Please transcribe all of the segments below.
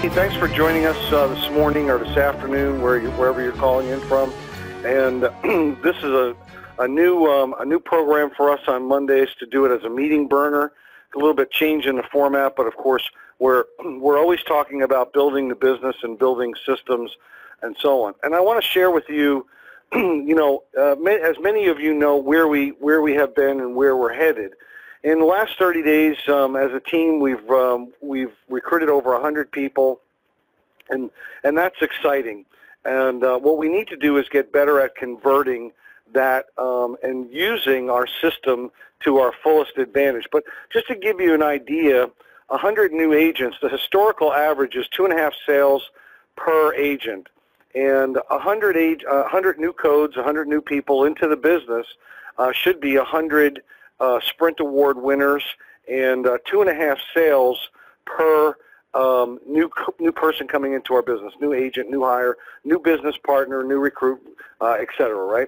Hey, thanks for joining us this morning or this afternoon, wherever you're calling in from. And this is a new program for us on Mondays to do it as a meeting burner. A little bit change in the format, but of course we're always talking about building the business and building systems and so on. And I want to share with you, as many of you know, where we have been and where we're headed. In the last 30 days, as a team, we've recruited over 100 people, and that's exciting. And what we need to do is get better at converting that and using our system to our fullest advantage. But just to give you an idea, 100 new agents, the historical average is 2.5 sales per agent. And 100 new codes, 100 new people into the business should be 100 Sprint Award winners and 2.5 sales per new person coming into our business, new agent, new hire, new business partner, new recruit, et cetera, right?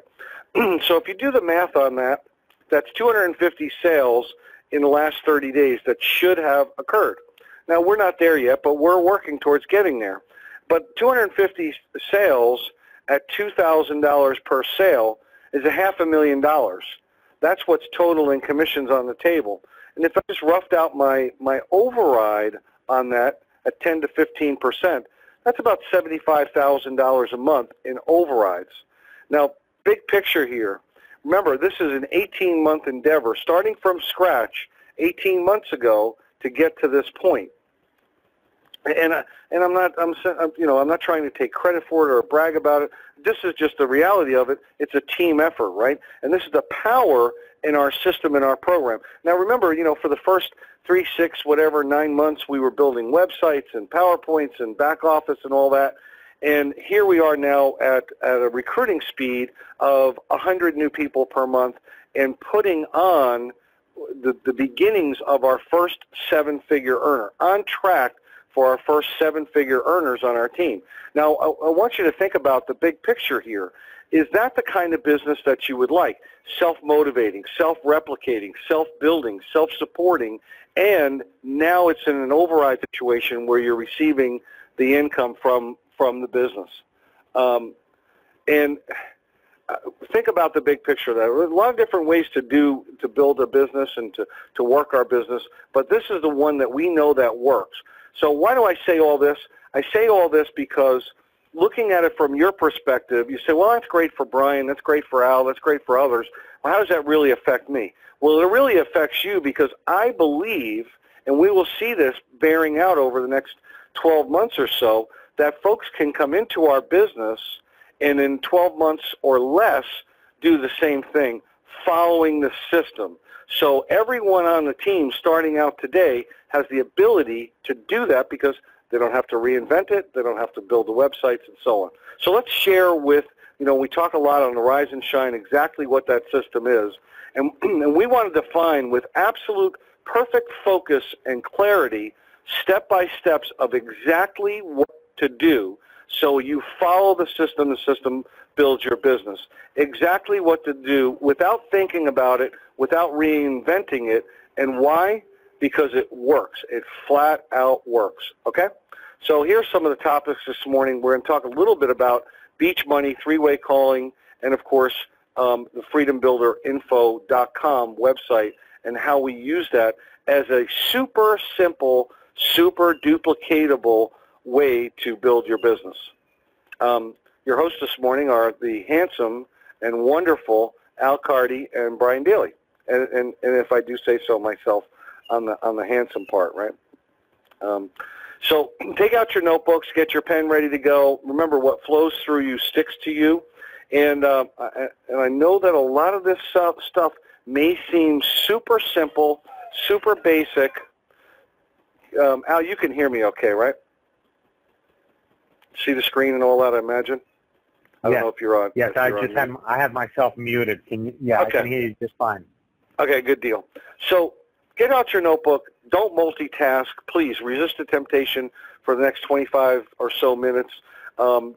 So if you do the math on that, that's 250 sales in the last 30 days that should have occurred. Now, we're not there yet, but we're working towards getting there. But 250 sales at $2,000 per sale is $500,000. That's what's total in commissions on the table. And if I just roughed out my override on that at 10 to 15%, that's about $75,000 a month in overrides. Now, big picture here. Remember, this is an 18-month endeavor, starting from scratch 18 months ago to get to this point. And I'm not trying to take credit for it or brag about it. This is just the reality of it. It's a team effort, right? And this is the power in our system, in our program. Now, remember, for the first 3, 6, 9 months, we were building websites and PowerPoints and back office and all that. And here we are now at a recruiting speed of 100 new people per month and putting on the beginnings of our first 7-figure earner, on track for our first 7-figure earners on our team. Now, I want you to think about the big picture here. Is that the kind of business that you would like? Self-motivating, self-replicating, self-building, self-supporting, and now it's in an override situation where you're receiving the income from the business. And think about the big picture of that. There are a lot of different ways to build a business and to work our business, but this is the one that we know that works. So why do I say all this? I say all this because looking at it from your perspective, you say, well, that's great for Brian, that's great for Al, that's great for others. Well, how does that really affect me? Well, it really affects you because I believe, and we will see this bearing out over the next 12 months or so, that folks can come into our business and in 12 months or less do the same thing, following the system. So everyone on the team starting out today has the ability to do that because they don't have to reinvent it, they don't have to build the websites and so on. So let's share with, we talk a lot on the Rise and Shine exactly what that system is. And we want to define with absolute perfect focus and clarity step-by-steps of exactly what to do so you follow the system builds your business. Exactly what to do without thinking about it, without reinventing it. And why? Because it works. It flat out works. Okay? So here's some of the topics this morning. We're going to talk a little bit about beach money, three-way calling, and of course the freedombuilderinfo.com website and how we use that as a super simple, super duplicatable way to build your business. Your hosts this morning are the handsome and wonderful Al Cardi and Brian Daly, and if I do say so myself, on the handsome part, right? So take out your notebooks, get your pen ready to go. Remember, what flows through you sticks to you, and I know that a lot of this stuff may seem super simple, super basic. Al, you can hear me okay, right? See the screen and all that, I imagine? I don't know if you're on. Yes, I have myself muted. Okay. I can hear you just fine. Okay, good deal. So get out your notebook. Don't multitask. Please resist the temptation for the next 25 or so minutes.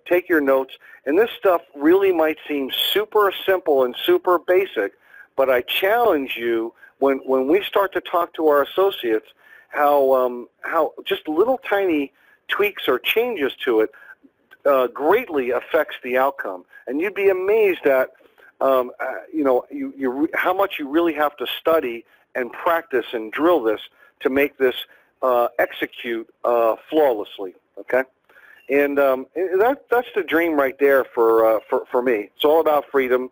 Take your notes. And this stuff really might seem super simple and super basic, but I challenge you when we start to talk to our associates how just little tiny tweaks or changes to it greatly affects the outcome. And you'd be amazed at how much you really have to study and practice and drill this to make this execute flawlessly. Okay, and that's the dream right there for me. It's all about freedom.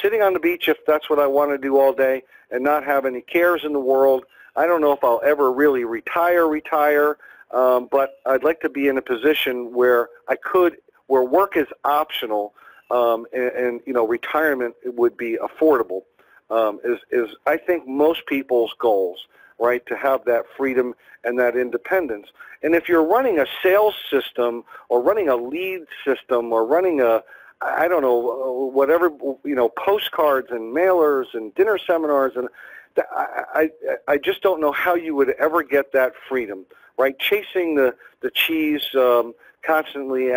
Sitting on the beach, if that's what I want to do all day, and not have any cares in the world. I don't know if I'll ever really retire, but I'd like to be in a position where where work is optional, and retirement would be affordable. Is I think most people's goals, right? To have that freedom and that independence. And if you're running a sales system or running a lead system or running I don't know, whatever, postcards and mailers and dinner seminars, and I just don't know how you would ever get that freedom, right? Chasing the cheese constantly,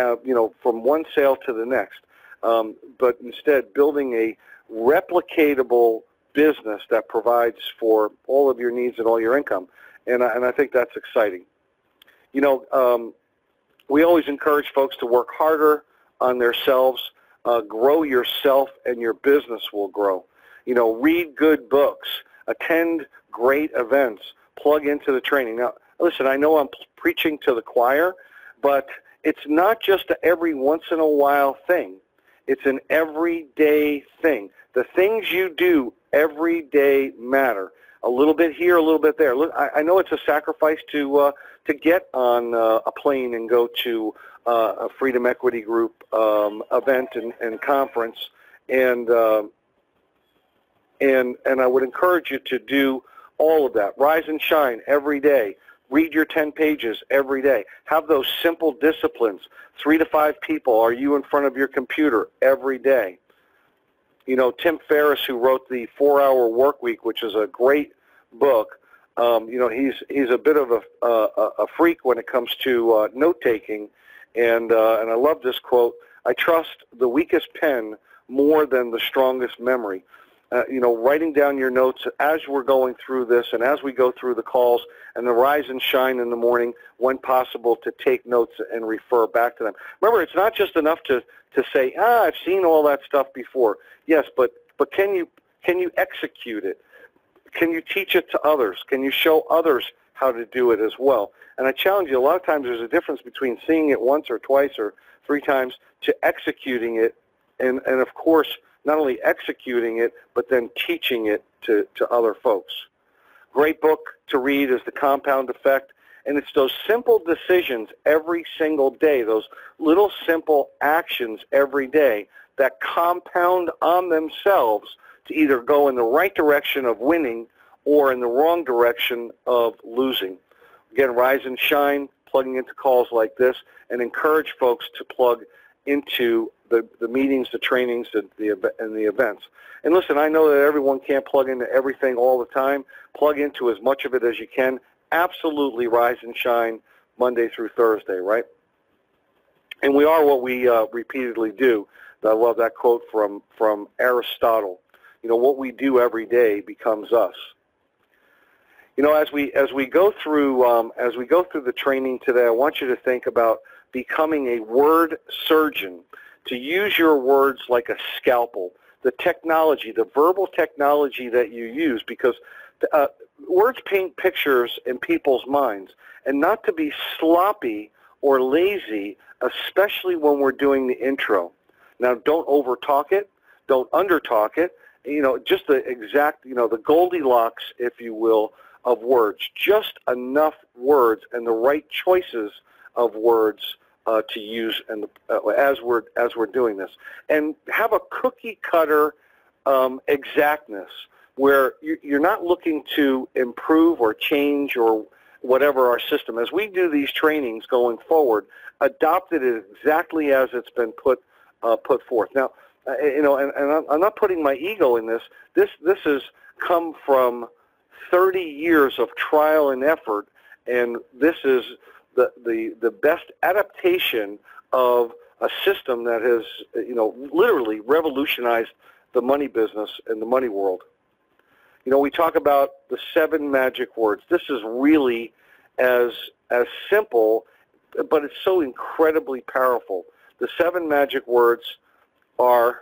from one sale to the next, but instead building a replicatable business that provides for all of your needs and all your income, and I think that's exciting. We always encourage folks to work harder on themselves, grow yourself, and your business will grow. Read good books, attend great events, plug into the training. Now, listen, I know I'm preaching to the choir, but it's not just a every once in a while thing. It's an everyday thing. The things you do every day matter. A little bit here, a little bit there. Look, I know it's a sacrifice to get on a plane and go to a Freedom Equity Group event and conference, and I would encourage you to do all of that. Rise and shine every day. Read your 10 pages every day. Have those simple disciplines. 3 to 5 people. Are you in front of your computer every day? Tim Ferriss, who wrote the 4-Hour Work Week, which is a great book, he's a bit of a freak when it comes to note-taking, and I love this quote: "I trust the weakest pen more than the strongest memory." Writing down your notes as we're going through this and as we go through the calls and the rise and shine in the morning, when possible, to take notes and refer back to them. Remember, it's not just enough to say, I've seen all that stuff before. Yes, but can you execute it? Can you teach it to others? Can you show others how to do it as well? And I challenge you, a lot of times there's a difference between seeing it once or twice or 3 times to executing it, and of course, not only executing it, but then teaching it to other folks. Great book to read is The Compound Effect, and it's those simple decisions every single day, those little simple actions every day that compound on themselves to either go in the right direction of winning or in the wrong direction of losing. Again, rise and shine, plugging into calls like this, and encourage folks to plug into the meetings, the trainings, and the events. And listen, I know that everyone can't plug into everything all the time. Plug into as much of it as you can. Absolutely rise and shine Monday through Thursday, right? And we are what we repeatedly do. I love that quote from Aristotle. What we do every day becomes us. As we go through the training today, I want you to think about becoming a word surgeon, to use your words like a scalpel. The technology, the verbal technology that you use, because words paint pictures in people's minds, and not to be sloppy or lazy, especially when we're doing the intro. Now, don't over-talk it, don't under-talk it, just the exact, the Goldilocks, if you will, of words. Just enough words and the right choices of words to use and as we're doing this, and have a cookie cutter exactness where you're not looking to improve or change or whatever our system. As we do these trainings going forward, adopt it exactly as it's been put forth. Now, and I'm not putting my ego in this. This has come from 30 years of trial and effort, and this is the best adaptation of a system that has, literally revolutionized the money business and the money world. We talk about the 7 magic words. This is really as simple but it's so incredibly powerful. The 7 magic words are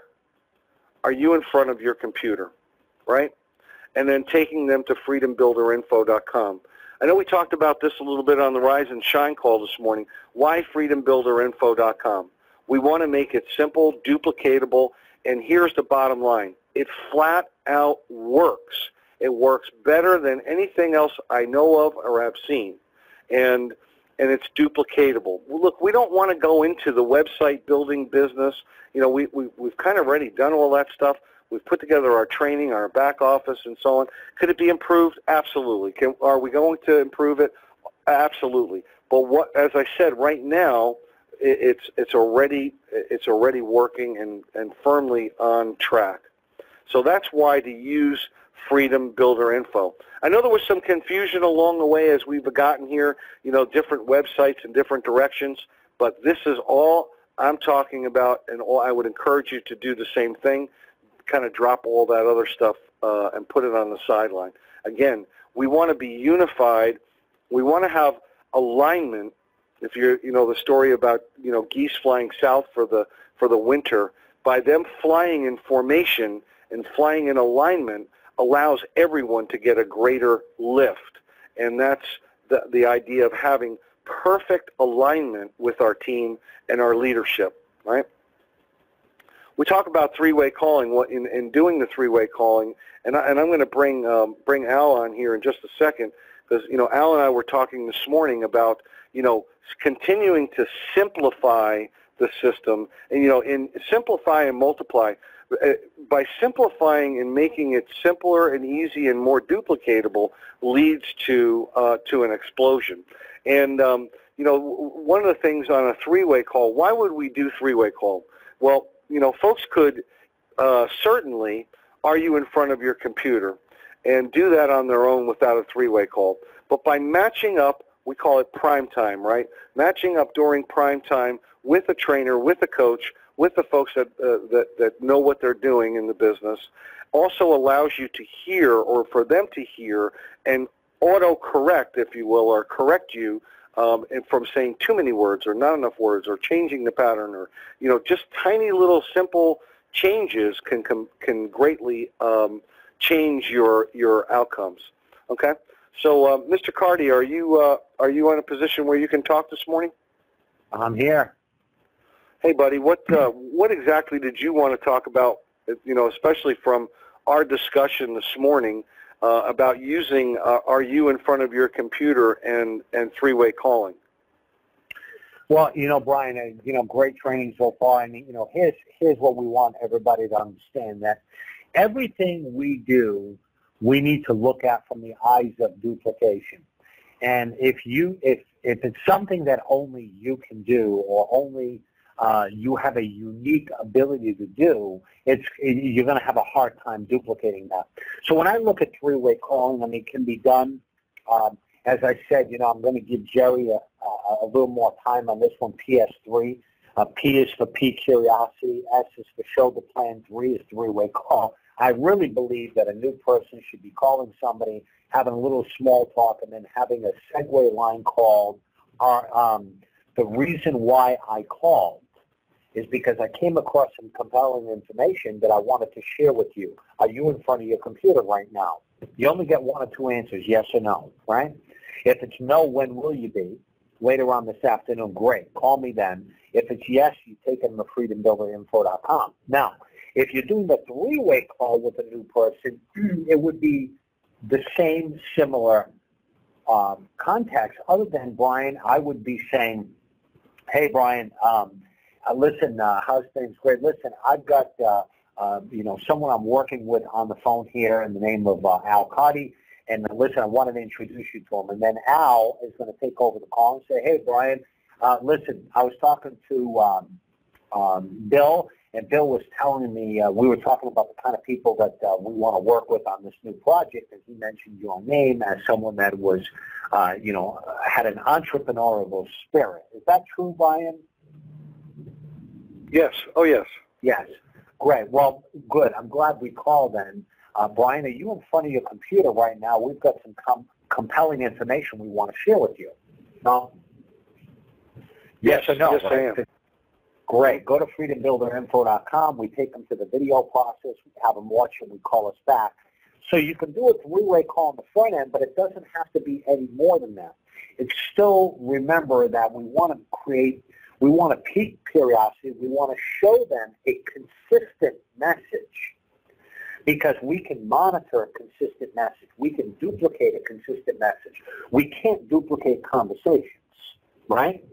you in front of your computer, right? And then taking them to freedombuilderinfo.com. I know we talked about this a little bit on the Rise and Shine call this morning. Why freedombuilderinfo.com? We want to make it simple, duplicatable, and here's the bottom line. It flat out works. It works better than anything else I know of or have seen. And it's duplicatable. Look, we don't want to go into the website building business. You know, we've kind of already done all that stuff. We've put together our training, our back office, and so on. Could it be improved? Absolutely. Are we going to improve it? Absolutely. But what, as I said, right now, it's already working and firmly on track. So that's why to use Freedom Builder Info. I know there was some confusion along the way as we've gotten here, you know, different websites in different directions, but this is all I'm talking about, and all I would encourage you to do the same thing, kind of drop all that other stuff and put it on the sideline. Again, we want to be unified. We want to have alignment. If you know the story about, you know, geese flying south for the winter, by them flying in formation and flying in alignment allows everyone to get a greater lift. And that's the idea of having perfect alignment with our team and our leadership, right? We talk about three-way calling. In doing the three-way calling, and I'm going to bring Al on here in just a second, because, you know, Al and I were talking this morning about, you know, continuing to simplify the system, and, you know, in simplify and multiply. By simplifying and making it simpler and easy and more duplicatable leads to an explosion. And you know, one of the things on a three-way call, why would we do three-way call? Well, you know, folks could certainly argue in front of your computer and do that on their own without a three-way call. But by matching up, we call it prime time, right? Matching up during prime time with a trainer, with a coach, with the folks that know what they're doing in the business, also allows you to hear, or for them to hear, and auto-correct, if you will, or correct you and from saying too many words or not enough words or changing the pattern, or, you know, just tiny little simple changes can greatly change your outcomes. Okay, so Mr. Cardi, are you in a position where you can talk this morning? I'm here. Hey, buddy, what exactly did you want to talk about, you know, especially from our discussion this morning about using are you in front of your computer and three-way calling? Well, you know, Brian, you know, great training so far. And, you know, here's what we want everybody to understand, that everything we do, we need to look at from the eyes of duplication. And if it's something that only you can do, or only you have a unique ability to do, you're going to have a hard time duplicating that. So when I look at three-way calling, I mean, it can be done. As I said, you know, I'm going to give Jerry a little more time on this one, PS3. P is for P, curiosity. S is for show the plan. 3 is three-way call. I really believe that a new person should be calling somebody, having a little small talk, and then having a segue line called. The reason why I called is because I came across some compelling information that I wanted to share with you. Are you in front of your computer right now? You only get one or two answers, yes or no, right? If it's no, when will you be? Later on this afternoon, great. Call me then. If it's yes, you take them to freedombuilderinfo.com. Now, if you're doing the three-way call with a new person, it would be the same, similar contacts, other than, Brian, I would be saying, hey, Brian, listen, how's things? Great. Listen, I've got, you know, someone I'm working with on the phone here in the name of Al Cardi, and listen, I wanted to introduce you to him. And then Al is going to take over the call and say, hey, Brian, listen, I was talking to Bill, and Bill was telling me, we were talking about the kind of people that we want to work with on this new project, and he mentioned your name as someone that was, you know, had an entrepreneurial spirit. Is that true, Brian? Yes. Oh, yes. Yes. Great. Well, good. I'm glad we called then. Brian, are you in front of your computer right now? We've got some compelling information we want to share with you. No? Yes or no? Yes, right? I am. Great. Go to freedombuilderinfo.com. We take them to the video process. We have them watch it. We call us back. So you can do a three-way call on the front end, but it doesn't have to be any more than that. It's still, remember that we want to peak curiosity. We want to show them a consistent message, because we can monitor a consistent message. We can duplicate a consistent message. We can't duplicate conversations, right?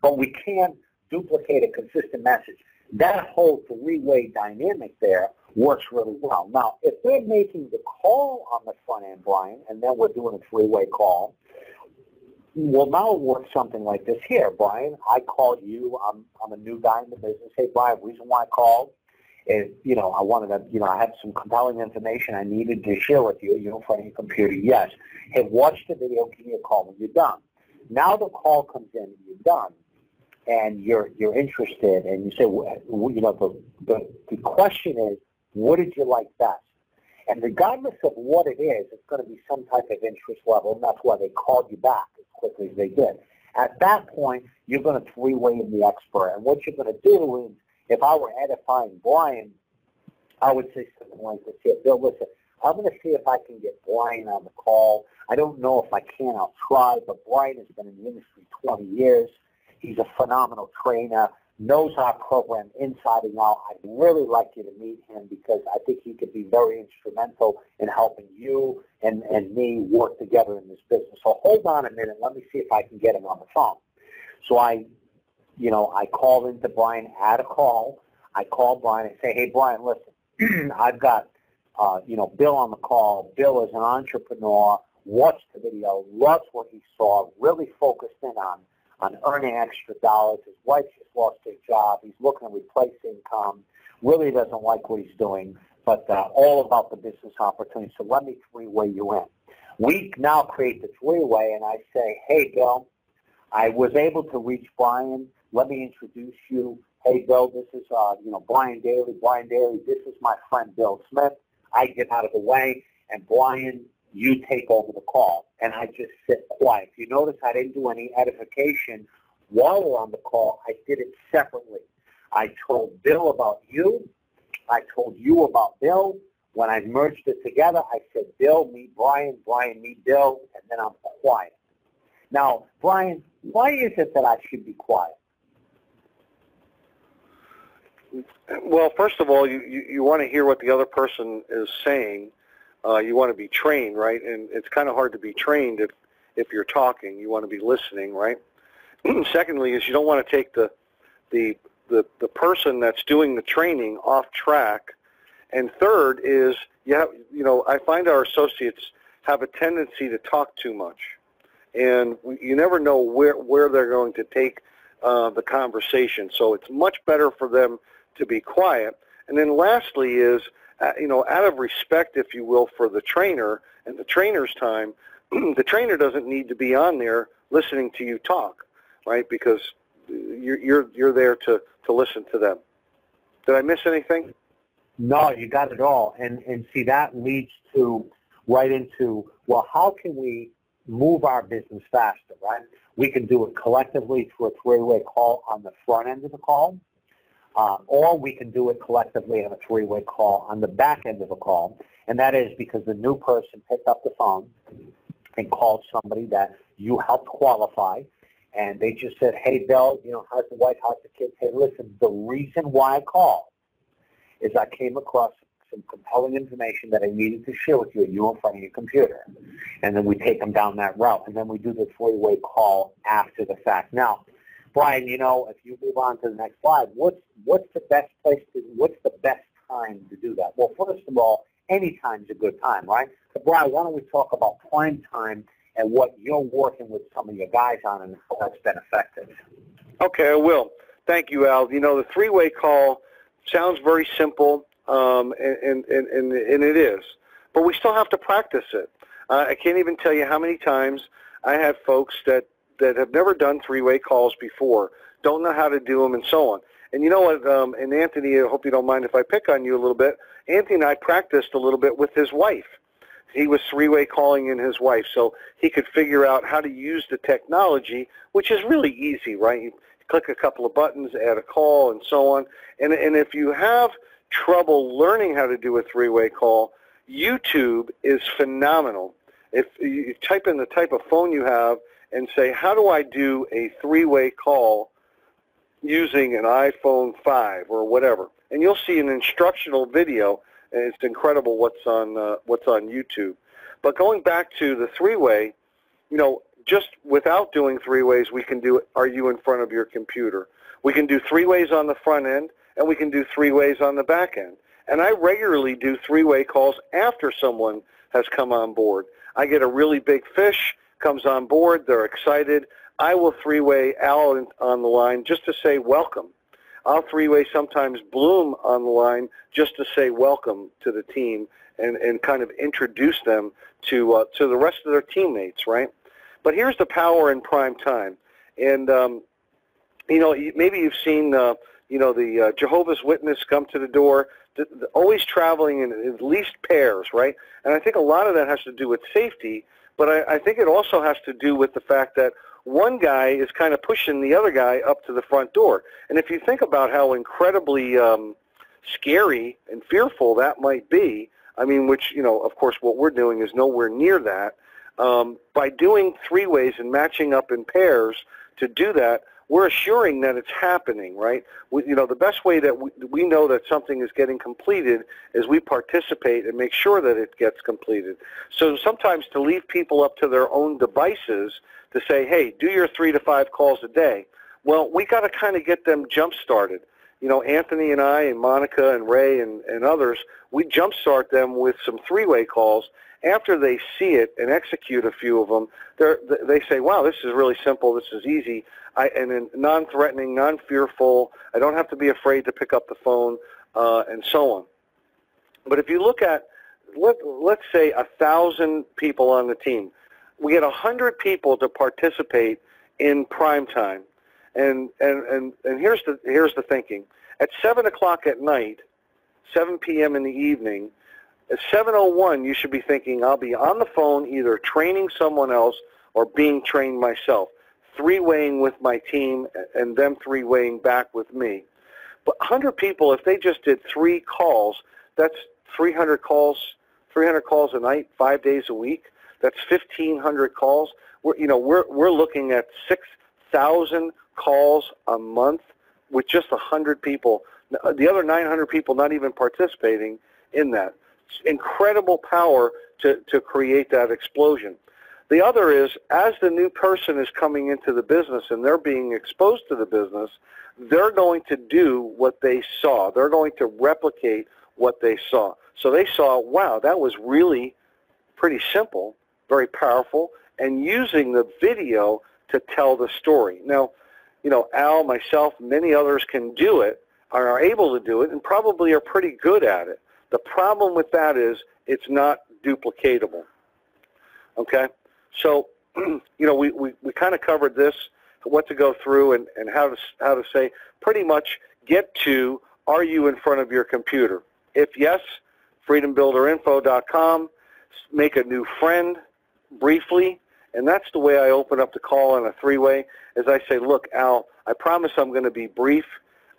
But we can duplicate a consistent message. That whole three-way dynamic there works really well. Now, if they're making the call on the front end, Brian, and then we're doing a three-way call, well, now it works something like this here, Brian. I called you. I'm a new guy in the business. Hey, Brian, the reason why I called is, I wanted to, I had some compelling information I needed to share with you. You're in front of your computer. Yes. Hey, watch the video. Give me a call when you're done. Now the call comes in and you're done, and you're interested, and you say, the question is, what did you like best? And regardless of what it is, it's going to be some type of interest level, and that's why they called you back as quickly as they did. At that point, you're going to three-way the expert, and what you're going to do is, if I were edifying Brian, I would say something like this here. Bill, listen, I'm going to see if I can get Brian on the call. I don't know if I can. I'll try, but Brian has been in the industry 20 years. He's a phenomenal trainer, knows our program inside and out. I'd really like you to meet him, because I think he could be very instrumental in helping you and me work together in this business. So hold on a minute. Let me see if I can get him on the phone. So I call into Brian, add a call. I call Brian and say, hey, Brian, listen, I've got, Bill on the call. Bill is an entrepreneur, watched the video, loves what he saw, really focused in on earning extra dollars. His wife just lost her job. He's looking to replace income, really doesn't like what he's doing, but all about the business opportunity. So let me three-way you in. We now create the three-way, and I say, hey, Bill, I was able to reach Brian. Let me introduce you. Hey, Bill, this is, Brian Daly. Brian Daly, this is my friend Bill Smith. I get out of the way, and Brian, you take over the call. And I just sit quiet. If you notice, I didn't do any edification while we're on the call. I did it separately. I told Bill about you. I told you about Bill. When I merged it together, I said, Bill, meet Brian, Brian, meet Bill, and then I'm quiet. Now, Brian, why is it that I should be quiet? Well, first of all, you want to hear what the other person is saying. You want to be trained, right? And it's kind of hard to be trained if you're talking. You want to be listening, right? Secondly, is you don't want to take the person that's doing the training off track. And third is, I find our associates have a tendency to talk too much, and you never know where they're going to take the conversation. So it's much better for them to be quiet. And then lastly is, out of respect, if you will, for the trainer and the trainer's time, the trainer doesn't need to be on there listening to you talk, right? Because you're there to listen to them. Did I miss anything? No, you got it all. And see, that leads right into, well, how can we move our business faster, right? We can do it collectively through a three-way call on the front end of the call, or we can do it collectively on a three-way call on the back end of the call. And that is because the new person picked up the phone and called somebody that you helped qualify, and they just said, hey, Bill, how's the wife, how's the kids? Hey, listen, the reason why I called is I came across some compelling information that I needed to share with you, and you're in front of your computer. And then we take them down that route, and then we do the three-way call after the fact. Now, Brian, if you move on to the next slide, what's the best time to do that? Well, first of all, any time's a good time, right? So, Brian, why don't we talk about prime time and what you're working with some of your guys on and how that's been effective? Okay, I will. Thank you, Al. The three-way call sounds very simple, and it is, but we still have to practice it. I can't even tell you how many times I have folks that have never done three-way calls before, don't know how to do them, and so on. And you know what, and Anthony, I hope you don't mind if I pick on you a little bit, Anthony and I practiced a little bit with his wife. he was three-way calling in his wife, so he could figure out how to use the technology, which is really easy, right? You click a couple of buttons, add a call, and so on. And if you have trouble learning how to do a three-way call, YouTube is phenomenal. If you type in the type of phone you have and say, how do I do a three-way call using an iPhone 5 or whatever, and you'll see an instructional video, and it's incredible what's on YouTube. But going back to the three-way, just without doing three-ways, we can do Are You in Front of Your Computer? We can do three-ways on the front end, and we can do three-ways on the back end. And I regularly do three-way calls after someone has come on board. I get a really big fish, comes on board, they're excited. I will three-way Al on the line just to say welcome. I'll three-way sometimes Bloom on the line just to say welcome to the team and kind of introduce them to the rest of their teammates, right? But here's the power in prime time. And, maybe you've seen, the Jehovah's Witness come to the door, always traveling in at least pairs, right? And I think a lot of that has to do with safety, but I think it also has to do with the fact that one guy is kind of pushing the other guy up to the front door. And if you think about how incredibly scary and fearful that might be, I mean, which, of course, what we're doing is nowhere near that. By doing three-ways and matching up in pairs to do that, we're assuring that it's happening, right? The best way that we know that something is getting completed is we participate and make sure that it gets completed. So sometimes to leave people up to their own devices to say, hey, do your 3 to 5 calls a day, well, we got to kind of get them jump-started. Anthony and I and Monica and Ray and others, we jump-start them with some three-way calls. After they see it and execute a few of them, they say, wow, this is really simple, this is easy, and non-threatening, non-fearful, I don't have to be afraid to pick up the phone, and so on. But if you look at, let's say 1,000 people on the team, we get 100 people to participate in prime time. And here's the thinking. At 7 o'clock at night, 7 p.m. in the evening, at 7:01, you should be thinking, I'll be on the phone either training someone else or being trained myself, three-waying with my team and them three-waying back with me. But 100 people, if they just did 3 calls, that's 300 calls a night, 5 days a week. That's 1,500 calls. We're looking at 6,000 calls a month with just 100 people. The other 900 people not even participating in that. It's incredible power to create that explosion. The other is, as the new person is coming into the business and they're being exposed to the business, they're going to do what they saw. They're going to replicate what they saw. So they saw, wow, that was really pretty simple, very powerful, and using the video to tell the story. Now, Al, myself, many others can do it, are able to do it, and probably are pretty good at it. The problem with that is it's not duplicatable. Okay? So, we kind of covered this, what to go through and how to say, pretty much get to, are you in front of your computer? If yes, freedombuilderinfo.com, make a new friend briefly, and that's the way I open up the call in a three-way, is I say, look, Al, I promise I'm going to be brief,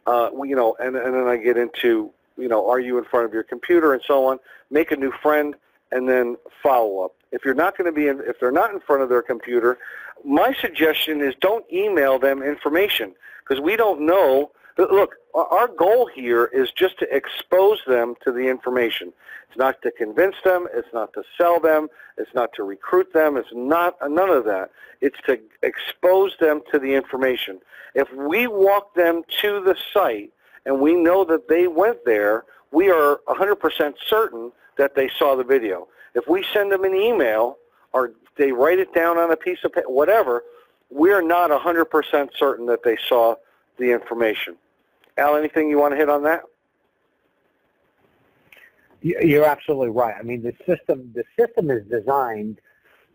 and then I get into, are you in front of your computer and so on, make a new friend, and then follow up. If you're not going to be if they're not in front of their computer, my suggestion is don't email them information, because we don't know. Look, our goal here is just to expose them to the information. It's not to convince them. It's not to sell them. It's not to recruit them. It's not none of that. It's to expose them to the information. If we walk them to the site and we know that they went there, we are 100% certain that they saw the video. If we send them an email or they write it down on a piece of paper, whatever, we're not 100% certain that they saw the information. Al, anything you want to hit on that? You're absolutely right. I mean, the system is designed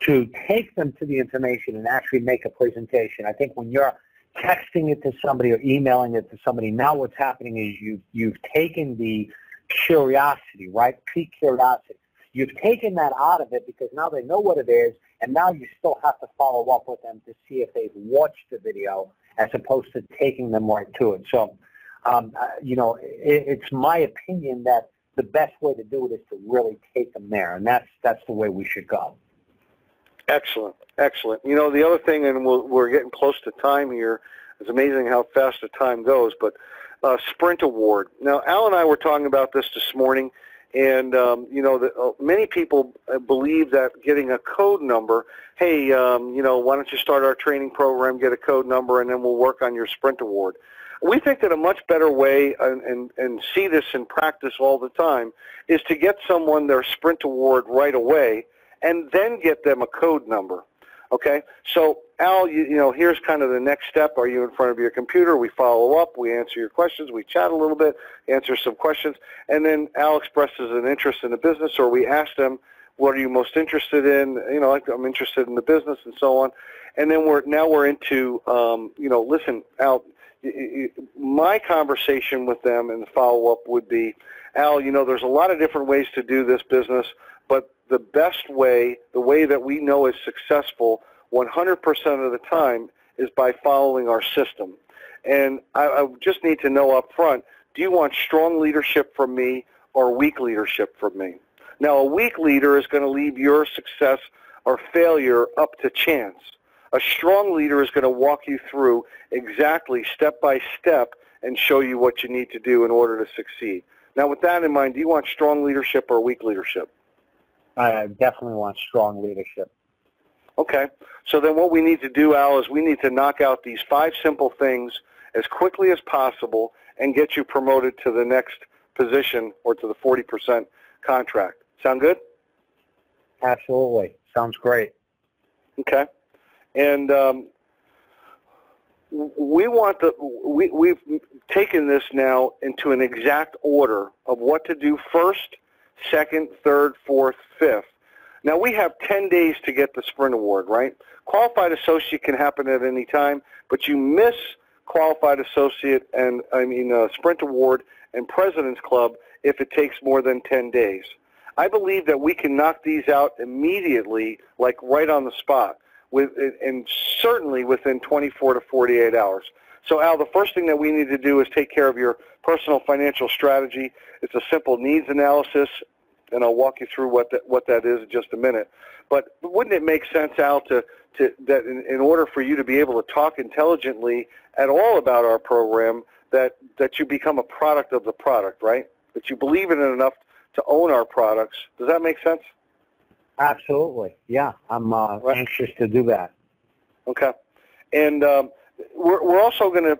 to take them to the information and actually make a presentation. I think when you're texting it to somebody or emailing it to somebody, now what's happening is you've taken the curiosity, right? Peak curiosity. you've taken that out of it because now they know what it is, and now you still have to follow up with them to see if they've watched the video as opposed to taking them right to it. So, it's my opinion that the best way to do it is to really take them there, and that's the way we should go. Excellent, excellent. You know, the other thing, and we're getting close to time here. It's amazing how fast the time goes, but Sprint Award. Now, Al and I were talking about this morning, and many people believe that getting a code number, hey, why don't you start our training program, get a code number, and then we'll work on your Sprint Award. We think that a much better way, and see this in practice all the time, is to get someone their Sprint Award right away and then get them a code number. Okay? So, Al, here's kind of the next step. Are you in front of your computer? We follow up. We answer your questions. We chat a little bit, answer some questions, and then Al expresses an interest in the business, or we ask them, what are you most interested in? Like, I'm interested in the business and so on. And then we're into, listen, Al, my conversation with them and the follow-up would be, Al, there's a lot of different ways to do this business, but the best way, the way that we know is successful 100% of the time, is by following our system. And I just need to know up front, do you want strong leadership from me or weak leadership from me? Now, a weak leader is going to leave your success or failure up to chance. A strong leader is going to walk you through exactly step by step and show you what you need to do in order to succeed. Now, with that in mind, do you want strong leadership or weak leadership? I definitely want strong leadership. Okay. So then what we need to do, Al, is we need to knock out these 5 simple things as quickly as possible and get you promoted to the next position or to the 40% contract. Sound good? Absolutely. Sounds great. Okay. And we've taken this now into an exact order of what to do first, second, third, fourth, fifth. Now, we have 10 days to get the Sprint Award, right? Qualified Associate can happen at any time, but you miss Qualified Associate and, Sprint Award and President's Club if it takes more than 10 days. I believe that we can knock these out immediately, like right on the spot, and certainly within 24 to 48 hours. So, Al, the first thing that we need to do is take care of your personal financial strategy. It's a simple needs analysis, and I'll walk you through what that is in just a minute. But wouldn't it make sense, Al, that in order for you to be able to talk intelligently at all about our program, that you become a product of the product, right? That you believe in it enough to own our products. Does that make sense? Absolutely. Yeah, I'm anxious to do that. Okay, and we're also going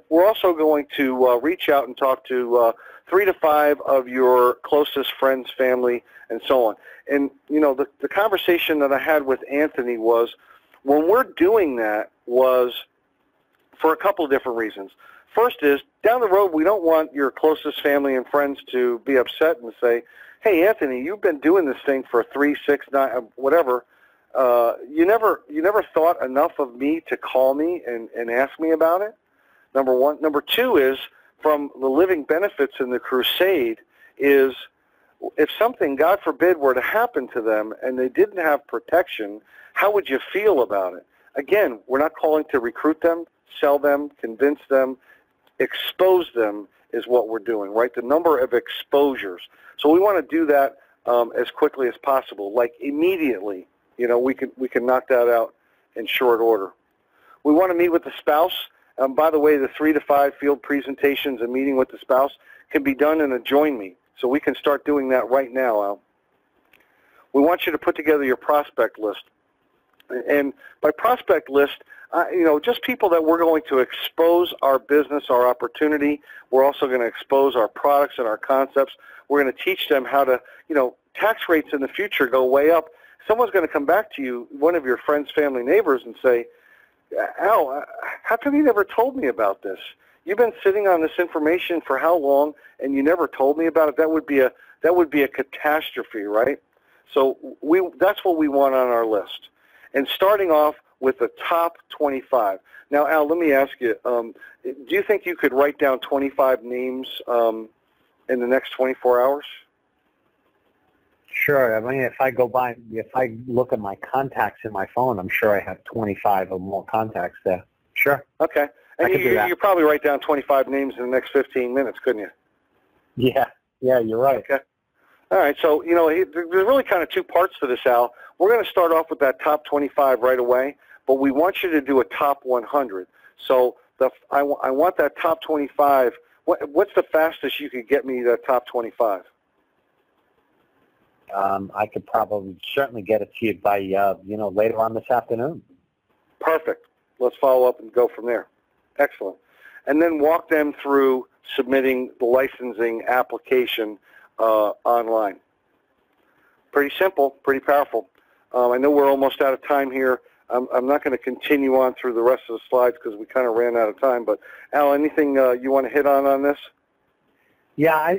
to reach out and talk to 3 to 5 of your closest friends, family, and so on. And the conversation that I had with Anthony was, when we're doing that, was for a couple of different reasons. First is, down the road, we don't want your closest family and friends to be upset and say, hey, Anthony, you've been doing this thing for 3, 6, 9, whatever. You never thought enough of me to call me and ask me about it, number one. Number two is, from the living benefits in the crusade, is if something, God forbid, were to happen to them and they didn't have protection, how would you feel about it? Again, we're not calling to recruit them, sell them, convince them. Expose them is what we're doing, right? The number of exposures. So we want to do that as quickly as possible, like immediately. We can knock that out in short order. We want to meet with the spouse. By the way, the 3 to 5 field presentations and meeting with the spouse can be done in a Join Me. So we can start doing that right now, Al. We want you to put together your prospect list. And by prospect list, just people that we're going to expose our business, our opportunity. We're also going to expose our products and our concepts. We're going to teach them how to, tax rates in the future go way up. Someone's going to come back to you, one of your friends, family, neighbors, and say, Al, how come you never told me about this? You've been sitting on this information for how long, and you never told me about it? That would be a catastrophe, right? So that's what we want on our list. And starting off with the top 25. Now, Al, let me ask you, do you think you could write down 25 names in the next 24 hours? Sure. I mean, if I look at my contacts in my phone, I'm sure I have 25 or more contacts there. Sure. Okay. And you probably write down 25 names in the next 15 minutes, couldn't you? Yeah. Yeah, you're right. Okay. All right. So, there's really kind of two parts to this, Al. We're going to start off with that top 25 right away, but we want you to do a top 100. So I want that top 25. What's the fastest you could get me that top 25? I could certainly get it to you by, later on this afternoon. Perfect. Let's follow up and go from there. Excellent. And then walk them through submitting the licensing application online. Pretty simple, pretty powerful. I know we're almost out of time here. I'm not going to continue on through the rest of the slides because we kind of ran out of time. But, Al, anything you want to hit on this? Yeah,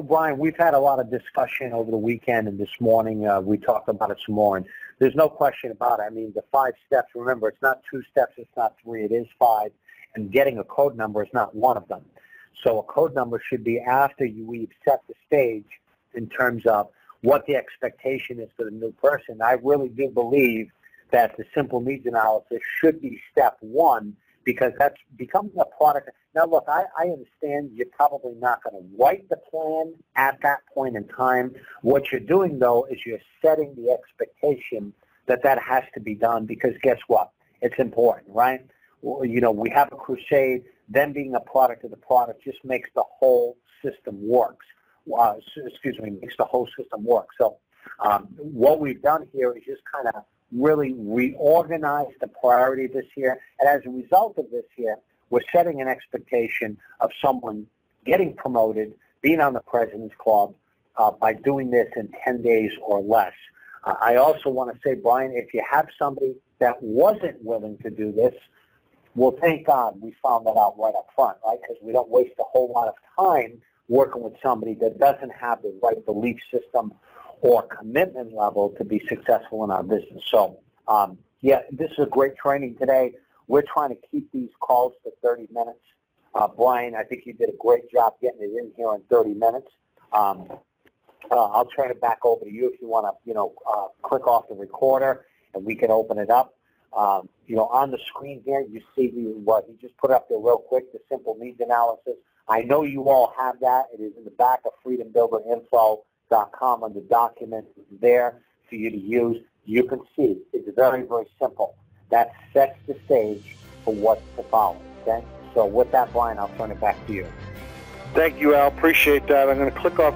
Brian, we've had a lot of discussion over the weekend and this morning. We talked about it some more, and there's no question about it. I mean, the 5 steps, remember, it's not 2 steps, it's not 3, it is 5, and getting a code number is not one of them. So a code number should be after we've set the stage in terms of what the expectation is for the new person. I really do believe that the simple needs analysis should be step 1, because that's becoming a product. Now, look, I understand you're probably not going to write the plan at that point in time. What you're doing, though, is you're setting the expectation that has to be done, because guess what? It's important, right? We have a crusade. Then being a product of the product just makes the whole system works. Makes the whole system work. So what we've done here is just kind of really reorganize the priority this year. And as a result of this year, we're setting an expectation of someone getting promoted, being on the President's Club by doing this in 10 days or less. I also want to say, Brian, if you have somebody that wasn't willing to do this, well, thank God we found that out right up front, right? Because we don't waste a whole lot of time working with somebody that doesn't have the right belief system or commitment level to be successful in our business. So, this is a great training today. We're trying to keep these calls to 30 minutes. Brian, I think you did a great job getting it in here in 30 minutes. I'll turn it back over to you if you want to, click off the recorder and we can open it up. On the screen here, you see what he just put up there real quick, the simple needs analysis. I know you all have that. It is in the back of freedombuilderinfo.com under documents. It's there for you to use. You can see it's very, very simple. That sets the stage for what's to follow, okay? So with that, Brian, I'll turn it back to you. Thank you, Al. Appreciate that. I'm going to click off